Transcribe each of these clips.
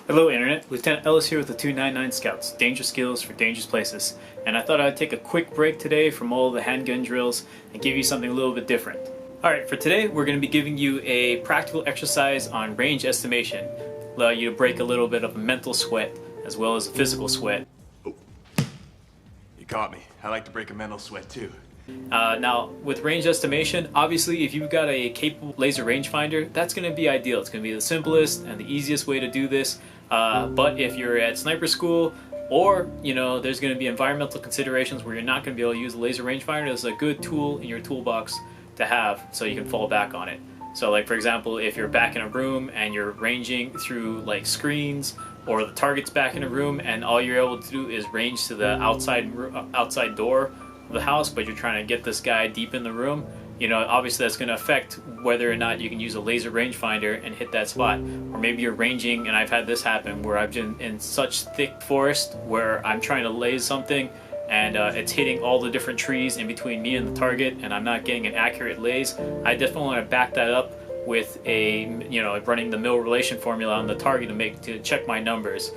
Hello Internet, Lieutenant Ellis here with the 299 Scouts, dangerous skills for dangerous places. And I thought I'd take a quick break today from all the handgun drills and give you something a little bit different. Alright, for today we're going to be giving you a practical exercise on range estimation. Allow you to break a little bit of a mental sweat as well as a physical sweat. Oh. You caught me. I like to break a mental sweat too. Now, with range estimation, obviously if you've got a capable laser rangefinder, that's going to be ideal. It's going to be the simplest and the easiest way to do this. But if you're at sniper school, or there's going to be environmental considerations where you're not going to be able to use a laser rangefinder, this is a good tool in your toolbox to have so you can fall back on it. So like for example, if you're back in a room and you're ranging through like screens, or the target's back in a room and all you're able to do is range to the outside door of the house, but you're trying to get this guy deep in the room, obviously that's going to affect whether or not you can use a laser rangefinder and hit that spot. Or maybe you're ranging, and I've had this happen where I've been in such thick forest where I'm trying to laze something and it's hitting all the different trees in between me and the target and I'm not getting an accurate laze. I definitely want to back that up with running the mil-relation formula on the target to check my numbers.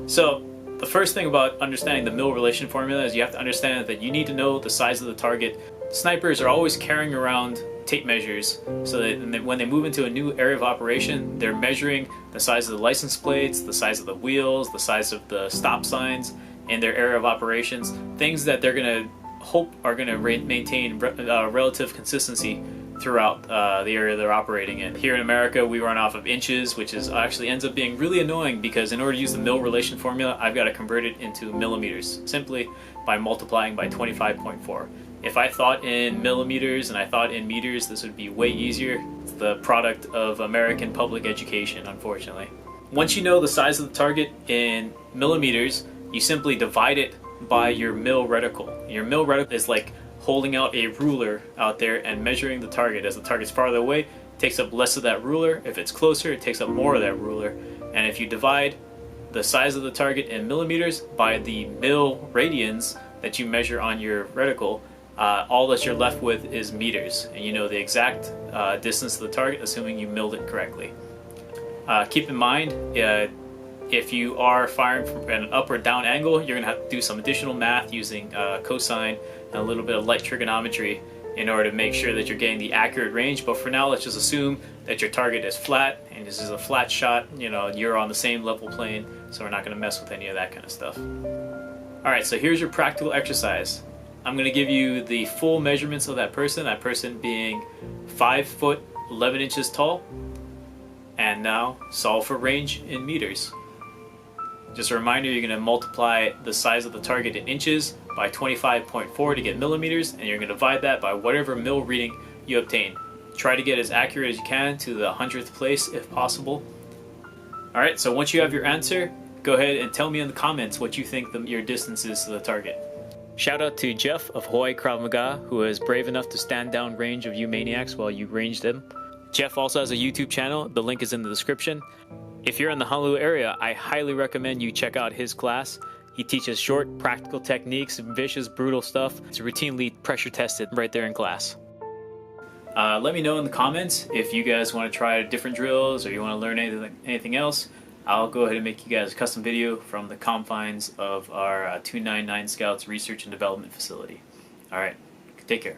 So the first thing about understanding the mil-relation formula is you have to understand that you need to know the size of the target. Snipers are always carrying around tape measures so that when they move into a new area of operation, they're measuring the size of the license plates, the size of the wheels, the size of the stop signs in their area of operations, things that they're going to hope are going to maintain relative consistency throughout the area they're operating in. Here in America, we run off of inches, which actually ends up being really annoying because in order to use the mil-relation formula, I've got to convert it into millimeters simply by multiplying by 25.4. If I thought in millimeters and I thought in meters, this would be way easier. It's the product of American public education, unfortunately. Once you know the size of the target in millimeters, you simply divide it by your mil-reticle. Your mil-reticle is like holding out a ruler out there and measuring the target. As the target's farther away, it takes up less of that ruler. If it's closer, it takes up more of that ruler. And if you divide the size of the target in millimeters by the mil radians that you measure on your reticle, all that you're left with is meters, and you know the exact distance to the target, assuming you milled it correctly. Keep in mind, if you are firing from an up or down angle, you're going to have to do some additional math using cosine and a little bit of light trigonometry in order to make sure that you're getting the accurate range. But for now, let's just assume that your target is flat, and this is a flat shot. You're on the same level plane, so we're not going to mess with any of that kind of stuff. Alright, so here's your practical exercise. I'm going to give you the full measurements of that person being 5 foot 11 inches tall, and now solve for range in meters. Just a reminder, you're going to multiply the size of the target in inches by 25.4 to get millimeters, and you're going to divide that by whatever mil reading you obtain. Try to get as accurate as you can to the 100th place if possible. Alright, so once you have your answer, go ahead and tell me in the comments what you think your distance is to the target. Shout out to Jeff of Hawaii Krav Maga, who is brave enough to stand down range of you maniacs while you range them. Jeff also has a YouTube channel, the link is in the description. If you're in the Honolulu area, I highly recommend you check out his class. He teaches short, practical techniques, vicious, brutal stuff. It's routinely pressure tested right there in class. Let me know in the comments if you guys want to try different drills or you want to learn anything else. I'll go ahead and make you guys a custom video from the confines of our 299 Scouts Research and Development Facility. Alright, take care.